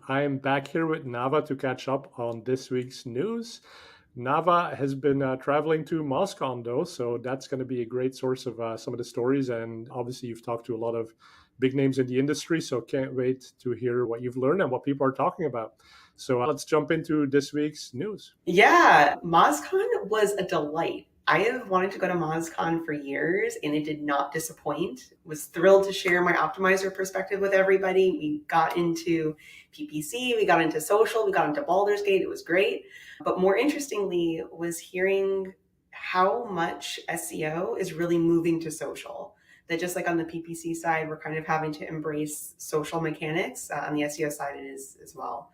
I'm back here with Navah to catch up on this week's news. Navah has been traveling to MozCon though, so that's going to be a great source of some of the stories. And obviously, you've talked to a lot of big names in the industry, so can't wait to hear what you've learned and what people are talking about. So let's jump into this week's news. Yeah, MozCon was a delight. I have wanted to go to MozCon for years and it did not disappoint. Was thrilled to share my optimizer perspective with everybody. We got into PPC, we got into social, we got into Baldur's Gate. It was great. But more interestingly was hearing how much SEO is really moving to social. That just like on the PPC side, we're kind of having to embrace social mechanics. On the SEO side, it is as well.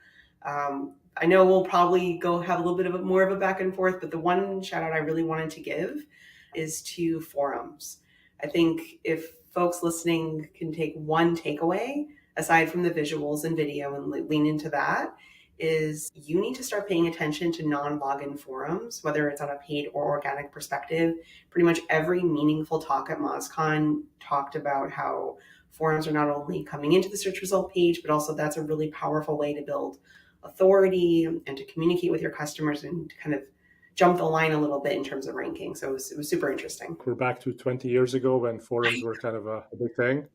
I know we'll probably go have a little bit of more of a back and forth, but the one shout out I really wanted to give is to forums. I think if folks listening can take one takeaway, aside from the visuals and video and lean into that, is you need to start paying attention to non-login forums, whether it's on a paid or organic perspective. Pretty much every meaningful talk at MozCon talked about how forums are not only coming into the search result page, but also that's a really powerful way to build authority and to communicate with your customers and to kind of jump the line a little bit in terms of ranking. So it was super interesting. We're back to 20 years ago when forums were kind of a big thing.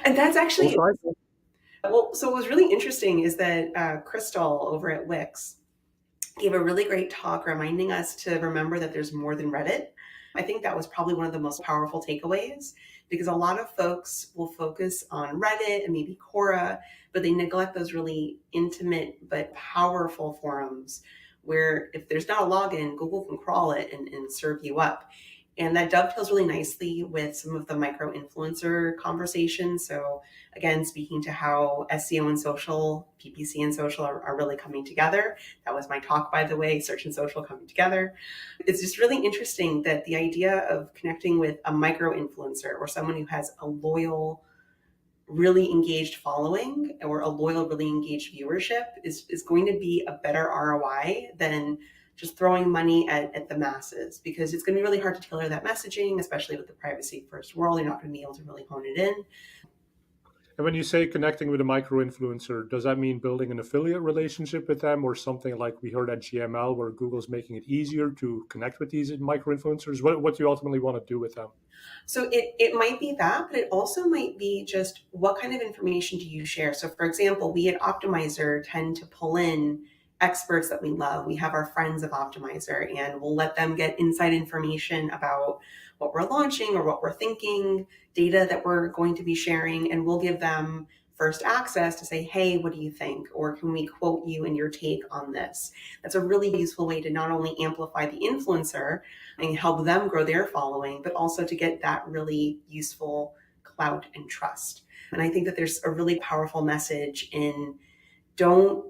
And that's actually, Also, well, so what was really interesting is that Crystal over at Wix gave a really great talk reminding us to remember that there's more than Reddit. I think that was probably one of the most powerful takeaways because a lot of folks will focus on Reddit and maybe Quora, but they neglect those really intimate but powerful forums where if there's not a login, Google can crawl it and serve you up. And that dovetails really nicely with some of the micro influencer conversations. So again, speaking to how SEO and social, PPC and social are really coming together. That was my talk, by the way, search and social coming together. It's just really interesting that the idea of connecting with a micro influencer or someone who has a loyal, really engaged following or a loyal, really engaged viewership is going to be a better ROI than just throwing money at the masses, because it's going to be really hard to tailor that messaging, especially with the privacy first world. You're not going to be able to really hone it in. and when you say connecting with a micro influencer, does that mean building an affiliate relationship with them or something like we heard at GML where Google's making it easier to connect with these micro influencers? What do you ultimately want to do with them? So it might be that, but it also might be just what kind of information do you share? So for example, we at Optimizer tend to pull in experts that we love. We have our friends of Optimizer and we'll let them get inside information about what we're launching or what we're thinking, data that we're going to be sharing, and we'll give them first access to say, hey, what do you think? Or can we quote you and your take on this? That's a really useful way to not only amplify the influencer and help them grow their following, but also to get that really useful clout and trust. And I think that there's a really powerful message in don't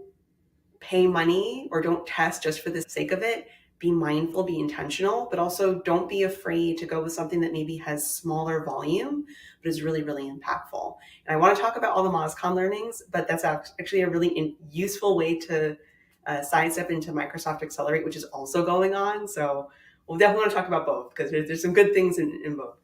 pay money or don't test just for the sake of it. Be mindful, be intentional, but also don't be afraid to go with something that maybe has smaller volume, but is really, really impactful. And I want to talk about all the MozCon learnings, but that's actually a really useful way to sidestep into Microsoft Accelerate, which is also going on. So we'll definitely want to talk about both because there's some good things in both.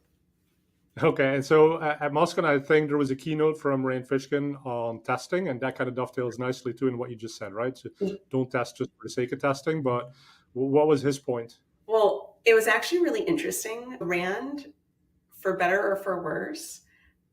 Okay, and so at MozCon, I think there was a keynote from Rain Fishkin on testing, and that kind of dovetails nicely too in what you just said, right? So don't test just for the sake of testing, but what was his point? Well, it was actually really interesting. Rand, for better or for worse,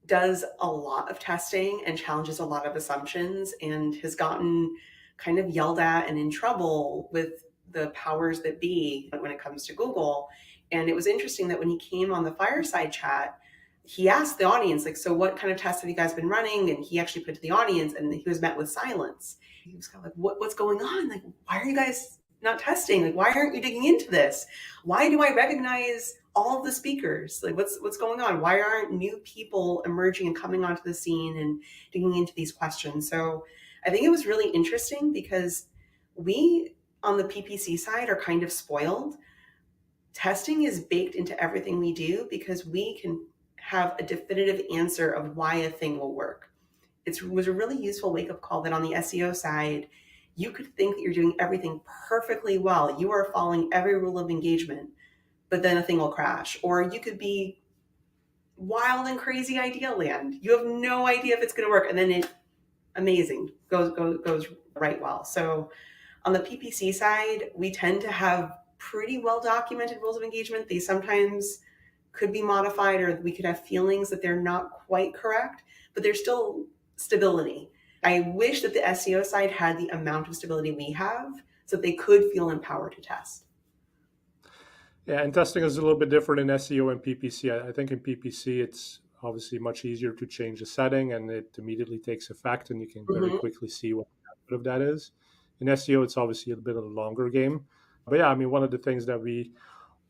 does a lot of testing and challenges a lot of assumptions and has gotten kind of yelled at and in trouble with the powers that be when it comes to Google. And it was interesting that when he came on the fireside chat, he asked the audience, like, so what kind of tests have you guys been running? And he actually put to the audience and he was met with silence. He was kind of like, what's going on? Like, why are you guys not testing? Like, why aren't you digging into this? Why do I recognize all of the speakers? Like, what's going on? Why aren't new people emerging and coming onto the scene and digging into these questions? So I think it was really interesting because we on the PPC side are kind of spoiled. Testing is baked into everything we do because we can have a definitive answer of why a thing will work. It was a really useful wake-up call that on the SEO side, you could think that you're doing everything perfectly well. You are following every rule of engagement, but then a thing will crash. Or you could be wild and crazy idea land. You have no idea if it's going to work. And then it amazing, goes right well. So on the PPC side, we tend to have pretty well documented rules of engagement. They sometimes could be modified, or we could have feelings that they're not quite correct, but there's still stability. I wish that the SEO side had the amount of stability we have so that they could feel empowered to test. Yeah, and testing is a little bit different in SEO and PPC. I think in PPC, it's obviously much easier to change a setting and it immediately takes effect and you can very Mm-hmm. quickly see what the output of that is. In SEO, it's obviously a bit of a longer game. But yeah, I mean, one of the things that we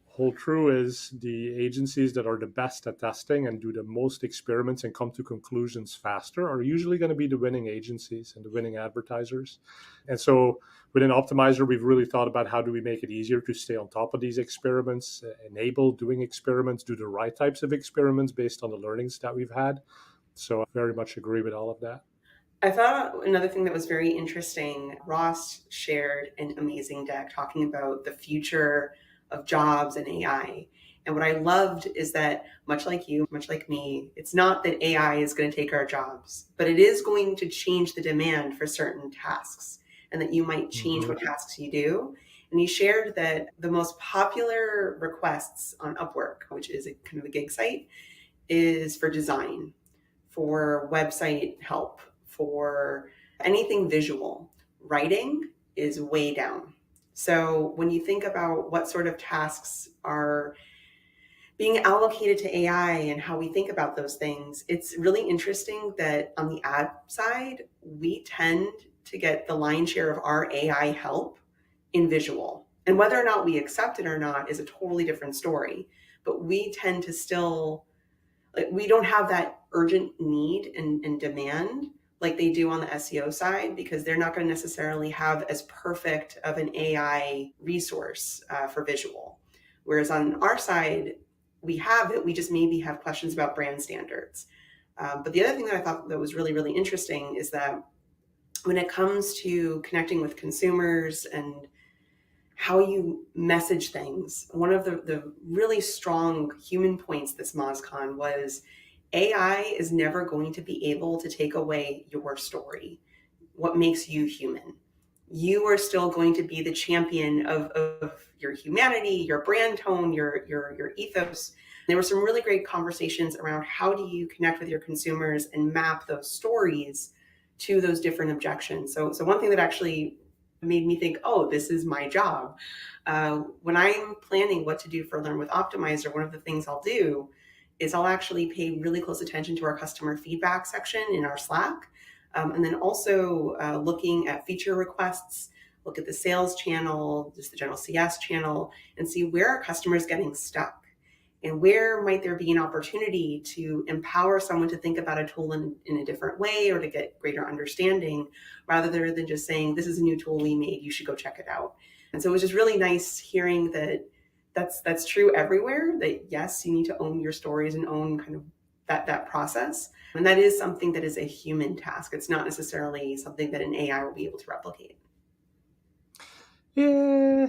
hold true is the agencies that are the best at testing and do the most experiments and come to conclusions faster are usually going to be the winning agencies and the winning advertisers. And so within Optimizer, we've really thought about how do we make it easier to stay on top of these experiments, enable doing experiments, do the right types of experiments based on the learnings that we've had. So I very much agree with all of that. I thought another thing that was very interesting, Ross shared an amazing deck talking about the future of jobs and AI. And what I loved is that, much like you, much like me, it's not that AI is going to take our jobs, but it is going to change the demand for certain tasks and that you might change Mm-hmm. what tasks you do. And he shared that the most popular requests on Upwork, which is a kind of a gig site, is for design, for website help, for anything visual. Writing is way down. So when you think about what sort of tasks are being allocated to AI and how we think about those things, it's really interesting that on the ad side, we tend to get the lion's share of our AI help in visual. And whether or not we accept it or not is a totally different story. But we tend to still, like, we don't have that urgent need and demand like they do on the SEO side, because they're not going to necessarily have as perfect of an AI resource for visual. Whereas on our side, we have it. We just maybe have questions about brand standards. But the other thing that I thought that was really, really interesting is that when it comes to connecting with consumers and how you message things, one of the really strong human points this MozCon was AI is never going to be able to take away your story, what makes you human. You are still going to be the champion of your humanity, your brand tone, your ethos. There were some really great conversations around how do you connect with your consumers and map those stories to those different objections. So one thing that actually made me think, oh, this is my job. When I'm planning what to do for Learn with Optimizer, one of the things I'll do is I'll actually pay really close attention to our customer feedback section in our Slack. And then also looking at feature requests, look at the sales channel, just the general CS channel, and see where are customers getting stuck and where might there be an opportunity to empower someone to think about a tool in a different way or to get greater understanding rather than just saying, this is a new tool we made, you should go check it out. And so it was just really nice hearing that that's true everywhere, that yes, you need to own your stories and own kind of that process. And that is something that is a human task. It's not necessarily something that an AI will be able to replicate. Yeah,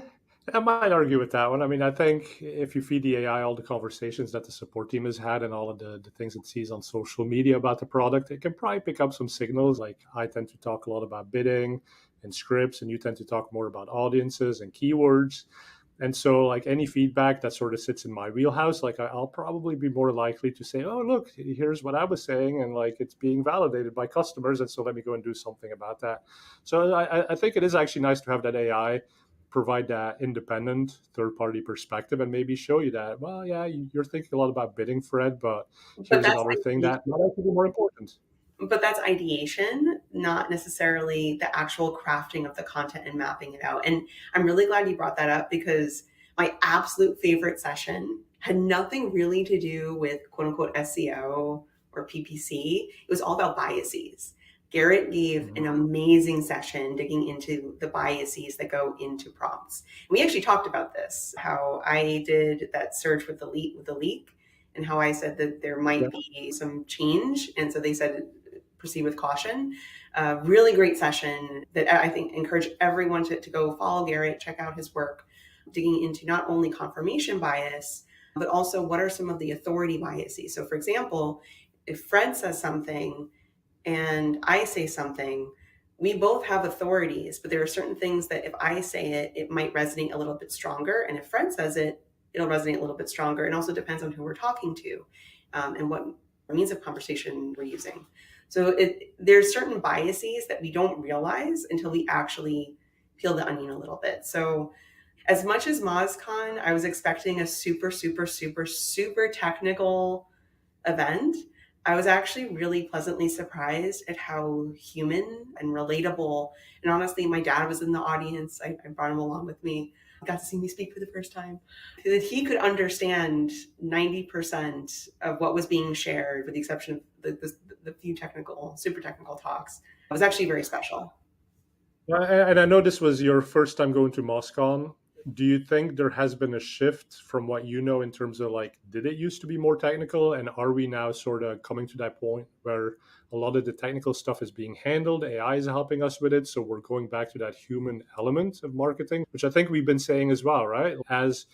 I might argue with that one. I mean, I think if you feed the AI all the conversations that the support team has had and all of the things it sees on social media about the product, it can probably pick up some signals. Like I tend to talk a lot about bidding and scripts, and you tend to talk more about audiences and keywords. And so, like any feedback that sort of sits in my wheelhouse, like I'll probably be more likely to say, "Oh, look, here's what I was saying," and like it's being validated by customers, and so let me go and do something about that. So I think it is actually nice to have that AI provide that independent third party perspective and maybe show you that, well, yeah, you're thinking a lot about bidding, Fred, but But here's that's another thing that might actually be more important. but that's ideation, not necessarily the actual crafting of the content and mapping it out. And I'm really glad you brought that up, because my absolute favorite session had nothing really to do with quote unquote SEO or PPC. It was all about biases. Garrett gave Mhm. an amazing session digging into the biases that go into prompts. And we actually talked about this, how I did that search with the leak and how I said that there Yeah. might be some change. And so they said proceed with caution. Really great session that I think encourage everyone to go follow Garrett, check out his work, digging into not only confirmation bias, but also what are some of the authority biases. So, for example, if Fred says something, and I say something, we both have authorities, but there are certain things that if I say it, it might resonate a little bit stronger. And if Fred says it, it'll resonate a little bit stronger. It also depends on who we're talking to, and what means of conversation we're using. So there's certain biases that we don't realize until we actually peel the onion a little bit. So as much as MozCon, I was expecting a super, super, super, super technical event. I was actually really pleasantly surprised at how human and relatable. And honestly, my dad was in the audience. I brought him along with me. Got to see me speak for the first time. That he could understand 90% of what was being shared, with the exception of the few technical, super technical talks. It was actually very special. And I know this was your first time going to MozCon. Do you think there has been a shift from what you know in terms of like, did it used to be more technical? And are we now sort of coming to that point where a lot of the technical stuff is being handled? AI is helping us with it. So we're going back to that human element of marketing, which I think we've been saying as well, right? As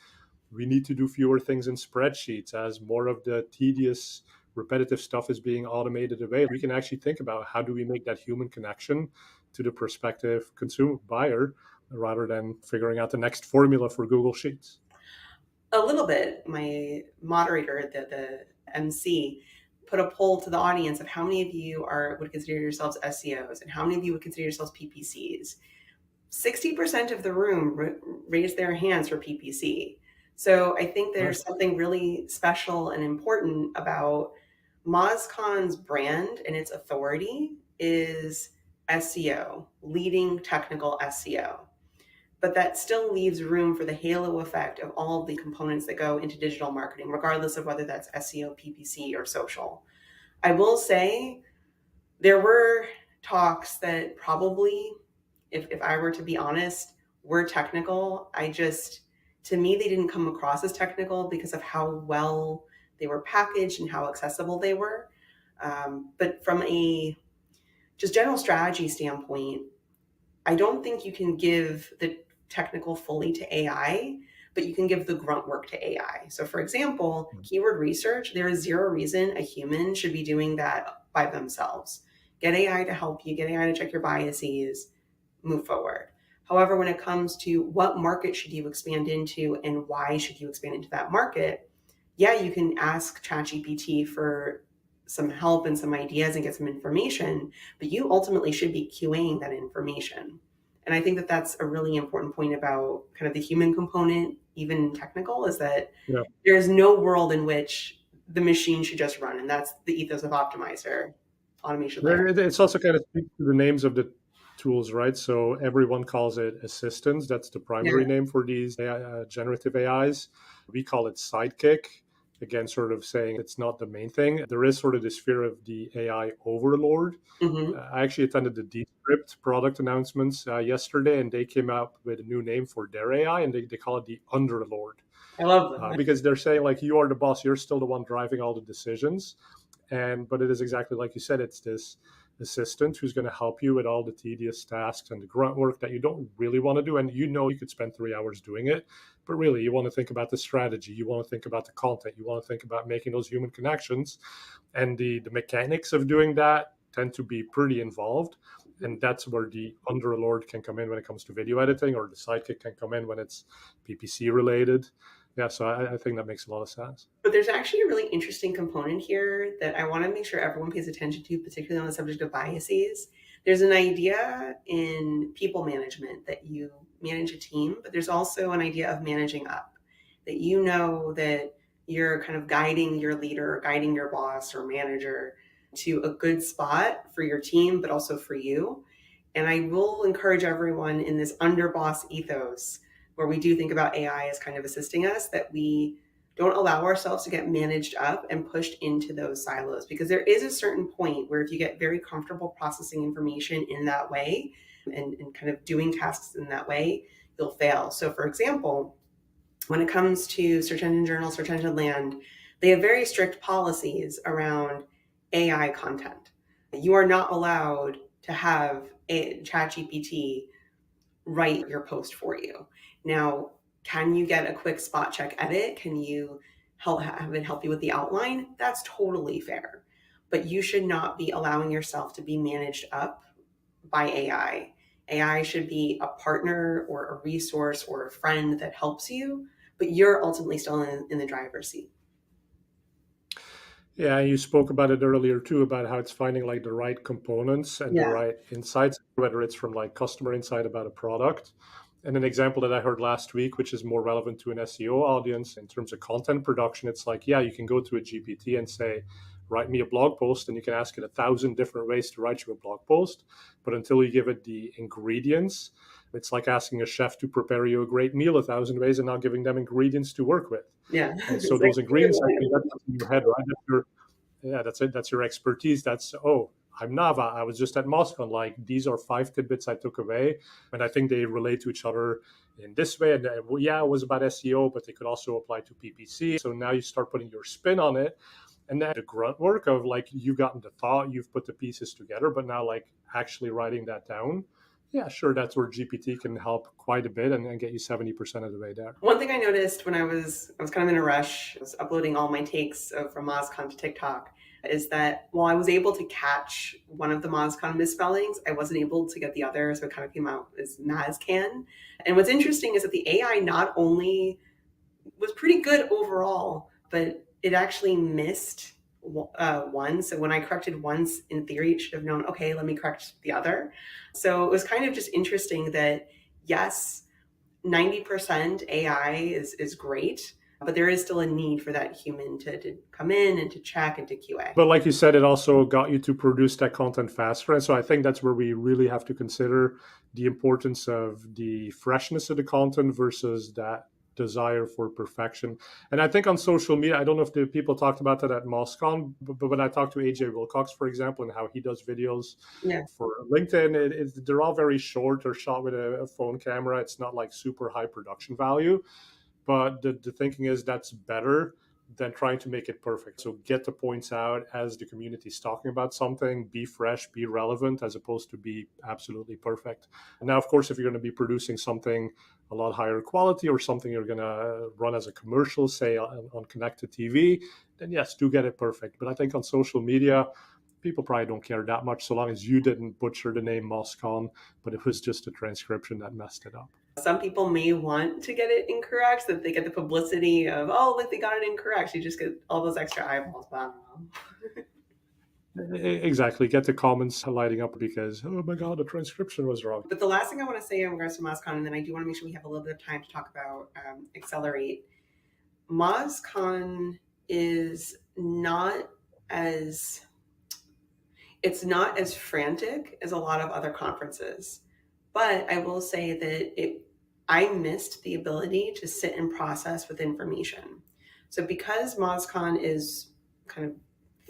we need to do fewer things in spreadsheets, as more of the tedious repetitive stuff is being automated away, we can actually think about how do we make that human connection to the prospective consumer buyer rather than figuring out the next formula for Google Sheets. A little bit. My moderator, the MC, put a poll to the audience of how many of you would consider yourselves SEOs and how many of you would consider yourselves PPCs. 60% of the room raised their hands for PPC. So I think there's Nice. something really special and important about MozCon's brand, and its authority is SEO, leading technical SEO. But that still leaves room for the halo effect of all of the components that go into digital marketing, regardless of whether that's SEO, PPC, or social. I will say there were talks that probably, if I were to be honest, were technical. To me, they didn't come across as technical because of how well they were packaged and how accessible they were. But from a just general strategy standpoint, I don't think you can give the technical fully to AI, but you can give the grunt work to AI. So, for example, keyword research, there is zero reason a human should be doing that by themselves. Get AI to help you, get AI to check your biases, move forward. However, when it comes to what market should you expand into and why should you expand into that market, yeah, you can ask ChatGPT for some help and some ideas and get some information, but you ultimately should be QAing that information. And I think that that's a really important point about kind of the human component, even technical, is that Yeah. there is no world in which the machine should just run. And that's the ethos of Optimizer, automation layer. It's also kind of speaks to the names of the tools, right? So everyone calls it assistants. That's the Yeah. primary name for these AI, generative AIs. We call it sidekick. Again, sort of saying it's not the main thing. There is sort of this fear of the AI overlord. Mm-hmm. I actually attended the Descript product announcements yesterday, and they came out with a new name for their AI, and they call it the underlord. I love that. Because they're saying like you are the boss, you're still the one driving all the decisions, but it is exactly like you said, it's this assistant who's going to help you with all the tedious tasks and the grunt work that you don't really want to do, and you could spend 3 hours doing it, but really you want to think about the strategy, you want to think about the content, you want to think about making those human connections, and the mechanics of doing that tend to be pretty involved. And that's where the underlord can come in when it comes to video editing, or the sidekick can come in when it's PPC related. Yeah, so I think that makes a lot of sense. But there's actually a really interesting component here that I want to make sure everyone pays attention to, particularly on the subject of biases. There's an idea in people management that you manage a team, but there's also an idea of managing up, that you know that you're kind of guiding your leader, guiding your boss or manager to a good spot for your team, but also for you. And I will encourage everyone in this underboss ethos, where we do think about AI as kind of assisting us, that we don't allow ourselves to get managed up and pushed into those silos, because there is a certain point where if you get very comfortable processing information in that way and kind of doing tasks in that way, you'll fail. So for example, when it comes to Search Engine Journal, Search Engine Land, they have very strict policies around AI content. You are not allowed to have a ChatGPT write your post for you. Now, can you get a quick spot check edit? Can you have it help you with the outline? That's totally fair. but you should not be allowing yourself to be managed up by AI. AI should be a partner or a resource or a friend that helps you, but you're ultimately still in the driver's seat. Yeah, you spoke about it earlier too, about how it's finding like the right components and the Yeah. right insights, whether it's from like customer insight about a product. And an example that I heard last week, which is more relevant to an SEO audience in terms of content production, it's like, yeah, you can go to a GPT and say, write me a blog post, and you can ask it 1,000 different ways to write you a blog post. But until you give it the ingredients, it's like asking a chef to prepare you a great meal 1,000 ways and not giving them ingredients to work with. Yeah. And so It's like, those ingredients, I think that's in your head, right? Yeah, that's it. That's your expertise. That's, oh, I'm Navah. I was just at MozCon. Like, these are 5 tidbits I took away, and I think they relate to each other in this way. And well, yeah, it was about SEO, but they could also apply to PPC. So now you start putting your spin on it, and then the grunt work of like you've gotten the thought, you've put the pieces together, but now like actually writing that down. Yeah, sure, that's where GPT can help quite a bit and get you 70% of the way there. one thing I noticed when I was kind of in a rush, I was uploading all my takes from MozCon to TikTok, is that while I was able to catch one of the MozCon misspellings, I wasn't able to get the other, so it kind of came out as MazCan. And what's interesting is that the AI not only was pretty good overall, but it actually missed one. So when I corrected once, in theory, it should have known, okay, let me correct the other. So it was kind of just interesting that, yes, 90% AI is great, but there is still a need for that human to come in and to check and to QA. But like you said, it also got you to produce that content faster. And so I think that's where we really have to consider the importance of the freshness of the content versus that desire for perfection. And I think on social media, I don't know if the people talked about that at MozCon, but when I talked to AJ Wilcox, for example, and how he does videos Yeah. for LinkedIn, they're all very short. They're shot with a phone camera. It's not like super high production value. But the thinking is that's better than trying to make it perfect. So get the points out as the community is talking about something, be fresh, be relevant, as opposed to be absolutely perfect. Now, of course, if you're going to be producing something a lot higher quality or something you're going to run as a commercial, say on connected TV, then yes, do get it perfect. But I think on social media, people probably don't care that much so long as you didn't butcher the name MozCon, but it was just a transcription that messed it up. Some people may want to get it incorrect so that they get the publicity of, oh, look, they got it incorrect. You just get all those extra eyeballs. But I don't know. Exactly. Get the comments lighting up because, oh my God, the transcription was wrong. But the last thing I want to say in regards to MozCon, and then I do want to make sure we have a little bit of time to talk about Accelerate. MozCon is not as it's not as frantic as a lot of other conferences. But I will say that I missed the ability to sit and process with information. So because MozCon is kind of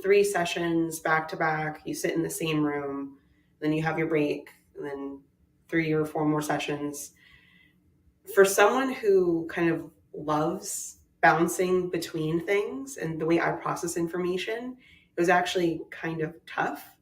3 sessions back to back, you sit in the same room, then you have your break, and then 3 or 4 more sessions. For someone who kind of loves bouncing between things and the way I process information, it was actually kind of tough.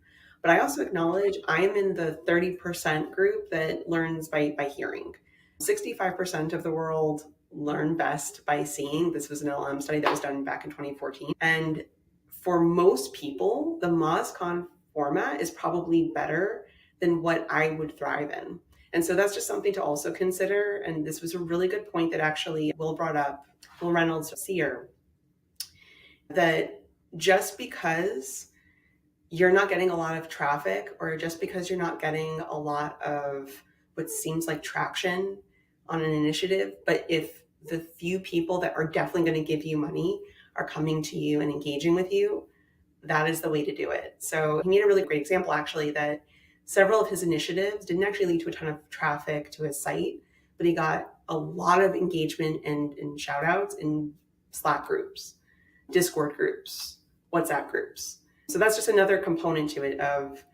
But I also acknowledge I am in the 30% group that learns by hearing. 65% of the world learn best by seeing. This was an LM study that was done back in 2014. And for most people, the MozCon format is probably better than what I would thrive in. And so that's just something to also consider. And this was a really good point that actually Will brought up, Will Reynolds, seer, that just because you're not getting a lot of traffic or just because you're not getting a lot of what seems like traction on an initiative, but if the few people that are definitely going to give you money are coming to you and engaging with you, that is the way to do it. So he made a really great example actually that several of his initiatives didn't actually lead to a ton of traffic to his site, but he got a lot of engagement and shout outs in Slack groups, Discord groups, WhatsApp groups. So that's just another component to it of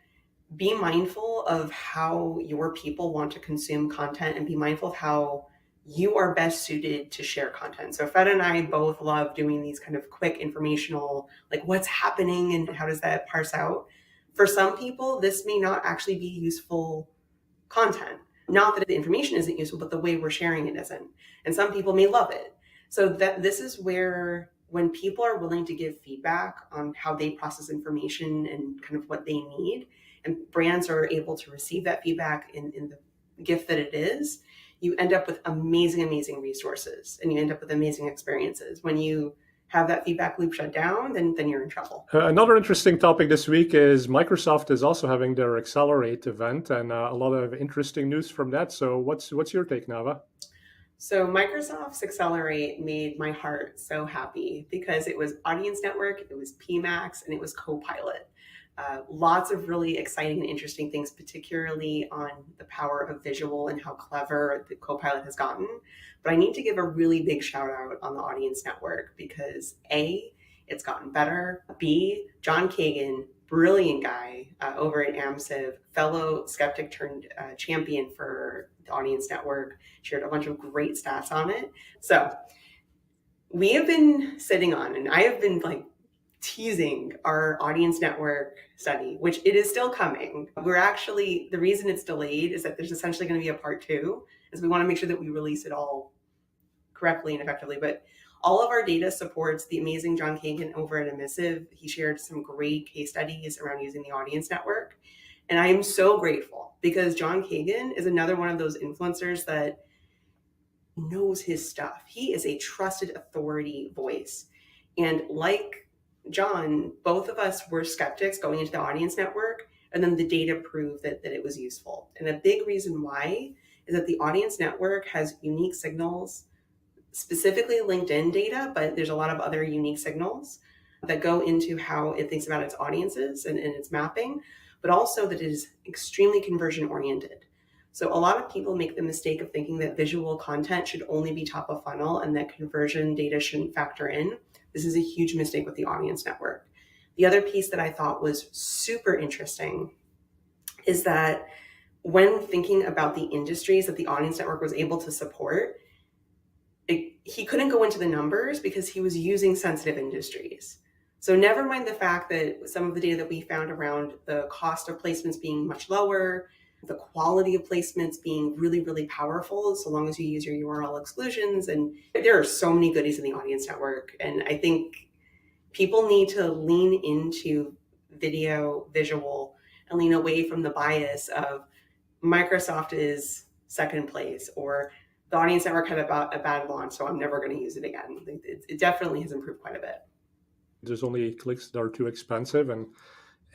be mindful of how your people want to consume content and be mindful of how you are best suited to share content. So Fred and I both love doing these kind of quick informational, like what's happening and how does that parse out. For some people, this may not actually be useful content. Not that the information isn't useful, but the way we're sharing it isn't. And some people may love it. So that this is where when people are willing to give feedback on how they process information and kind of what they need, and brands are able to receive that feedback in the gift that it is, you end up with amazing, amazing resources and you end up with amazing experiences. When you have that feedback loop shut down, then you're in trouble. Another interesting topic this week is Microsoft is also having their Accelerate event, and a lot of interesting news from that. So what's your take, Nava? So Microsoft's Accelerate made my heart so happy because it was Audience Network, it was PMax, and it was Copilot. Lots of really exciting and interesting things, particularly on the power of visual and how clever the Copilot has gotten. But I need to give a really big shout out on the Audience Network because A, it's gotten better. B, John Kagan, brilliant guy over at AMSIV, fellow skeptic turned champion for the Audience Network, shared a bunch of great stats on it. So we have been sitting on, and I have been like teasing our Audience Network study, which it is still coming. We're actually, the reason it's delayed is that there's essentially going to be a part 2, is we want to make sure that we release it all correctly and effectively. But all of our data supports the amazing John Kagan over at Emissive. He shared some great case studies around using the Audience Network. And I am so grateful because John Kagan is another one of those influencers that knows his stuff. He is a trusted authority voice. And like John, both of us were skeptics going into the Audience Network, and then the data proved that it was useful. And a big reason why is that the Audience Network has unique signals, specifically LinkedIn data, but there's a lot of other unique signals that go into how it thinks about its audiences and its mapping, but also that it is extremely conversion oriented. So a lot of people make the mistake of thinking that visual content should only be top of funnel and that conversion data shouldn't factor in. This is a huge mistake with the Audience Network. The other piece that I thought was super interesting is that when thinking about the industries that the Audience Network was able to support, he couldn't go into the numbers because he was using sensitive industries. So never mind the fact that some of the data that we found around the cost of placements being much lower, the quality of placements being really, really powerful, so long as you use your URL exclusions. And there are so many goodies in the Audience Network. And I think people need to lean into video, visual, and lean away from the bias of Microsoft is second place, or the Audience Network had a bad launch, so I'm never going to use it again. It definitely has improved quite a bit. There's only clicks that are too expensive, and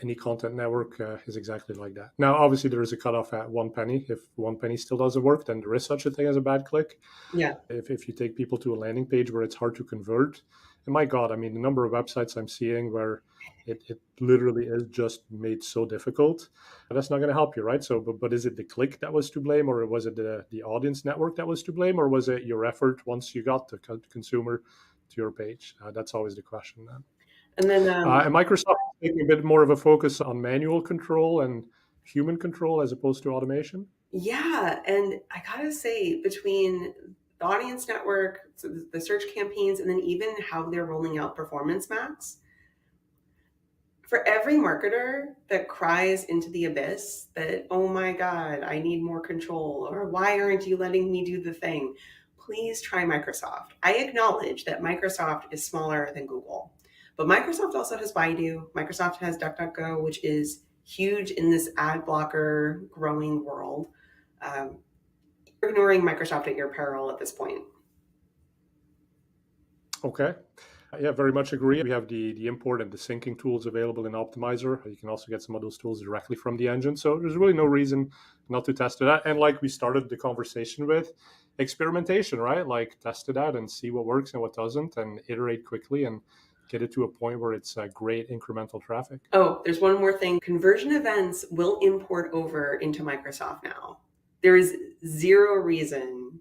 any content network is exactly like that. Now, obviously, there is a cutoff at 1 penny. If 1 penny still doesn't work, then there is such a thing as a bad click. Yeah. If you take people to a landing page where it's hard to convert, and my God, I mean, the number of websites I'm seeing where it literally is just made so difficult, that's not going to help you, right? So, but is it the click that was to blame, or was it the Audience Network that was to blame, or was it your effort once you got the consumer to your page? That's always the question then. And then And Microsoft is taking a bit more of a focus on manual control and human control as opposed to automation. Yeah, and I gotta say, between the Audience Network, so the search campaigns, and then even how they're rolling out Performance Max, for every marketer that cries into the abyss that, oh my God, I need more control, or why aren't you letting me do the thing? Please try Microsoft. I acknowledge that Microsoft is smaller than Google. But Microsoft also has Baidu. Microsoft has DuckDuckGo, which is huge in this ad blocker growing world. You're ignoring Microsoft at your peril at this point. Okay. Yeah, very much agree. We have the import and the syncing tools available in Optimizer. You can also get some of those tools directly from the engine. So there's really no reason not to test it out. And like we started the conversation with, experimentation, right? Like test it out and see what works and what doesn't, and iterate quickly and get it to a point where it's great incremental traffic. Oh, there's one more thing. Conversion events will import over into Microsoft now. There is zero reason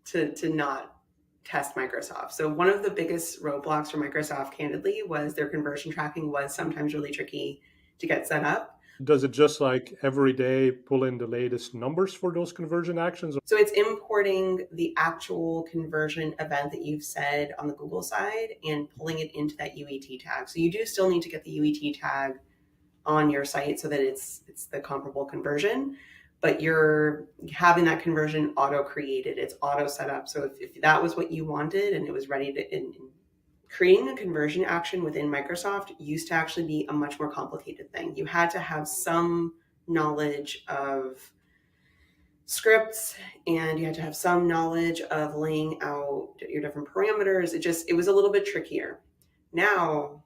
to not test Microsoft. So one of the biggest roadblocks for Microsoft, candidly, was their conversion tracking was sometimes really tricky to get set up. Does it just like every day pull in the latest numbers for those conversion actions? So it's importing the actual conversion event that you've said on the Google side and pulling it into that UET tag. So you do still need to get the UET tag on your site so that it's the comparable conversion, but you're having that conversion auto created. It's auto set up. So if that was what you wanted and it was ready to Creating a conversion action within Microsoft used to actually be a much more complicated thing. You had to have some knowledge of scripts, and you had to have some knowledge of laying out your different parameters. It was a little bit trickier. Now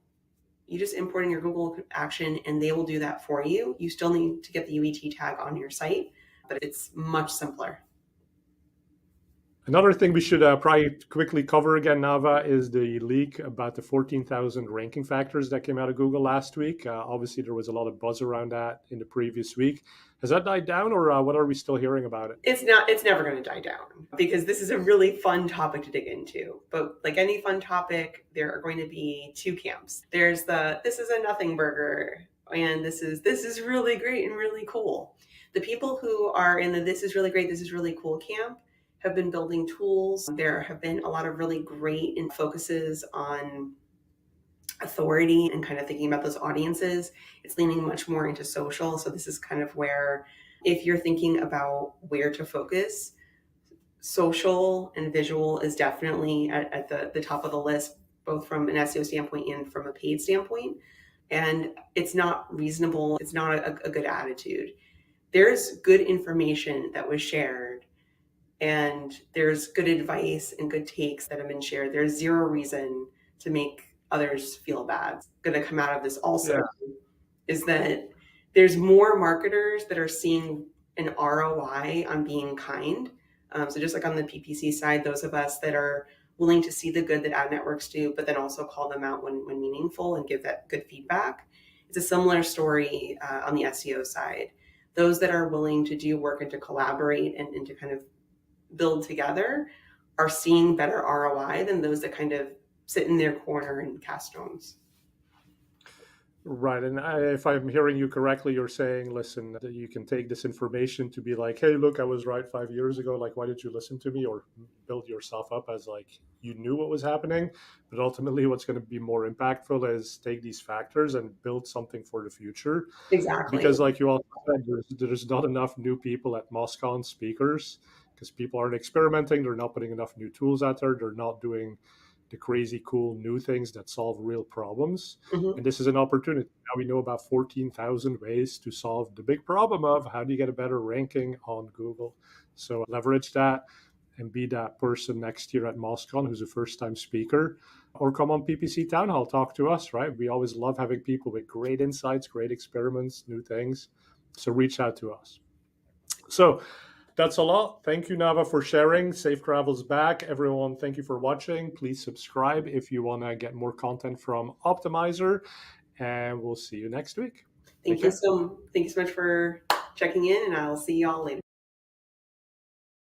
you just import in your Google action and they will do that for you. You still need to get the UET tag on your site, but it's much simpler. Another thing we should probably quickly cover again, Navah, is the leak about the 14,000 ranking factors that came out of Google last week. Obviously, there was a lot of buzz around that in the previous week. Has that died down, or what are we still hearing about it? It's never going to die down, because this is a really fun topic to dig into. But like any fun topic, there are going to be two camps. There's this is a nothing burger, and this is really great and really cool. The people who are in the this is really great, this is really cool camp have been building tools. There have been a lot of really great focuses on authority and kind of thinking about those audiences. It's leaning much more into social. So this is kind of where, if you're thinking about where to focus, social and visual is definitely at the top of the list, both from an SEO standpoint and from a paid standpoint. And it's not reasonable. It's not a good attitude. There's good information that was shared, and there's good advice and good takes that have been shared. There's zero reason to make others feel bad. Going to come out of this also is that there's more marketers that are seeing an ROI on being kind. So just like on the PPC side, those of us that are willing to see the good that ad networks do, but then also call them out when meaningful and give that good feedback. It's a similar story on the SEO side. Those that are willing to do work and to collaborate and to kind of build together are seeing better ROI than those that kind of sit in their corner and cast stones. Right. And if I'm hearing you correctly, you're saying, listen, that you can take this information to be like, hey, look, I was right 5 years ago. Like, why did you listen to me? Or build yourself up as like you knew what was happening. But ultimately, what's going to be more impactful is take these factors and build something for the future. Exactly. Because like you all said, there's not enough new people at MozCon speakers, because people aren't experimenting. They're not putting enough new tools out there. They're not doing the crazy cool new things that solve real problems. Mm-hmm. And this is an opportunity. Now we know about 14,000 ways to solve the big problem of how do you get a better ranking on Google. So leverage that and be that person next year at MozCon who's a first-time speaker, or come on PPC Town Hall, talk to us, right? We always love having people with great insights, great experiments, new things. So reach out to us. So that's a lot. Thank you, Navah, for sharing. Safe travels back. Everyone, thank you for watching. Please subscribe if you want to get more content from Optimizer, and we'll see you next week. Thank you so much for checking in, and I'll see y'all later.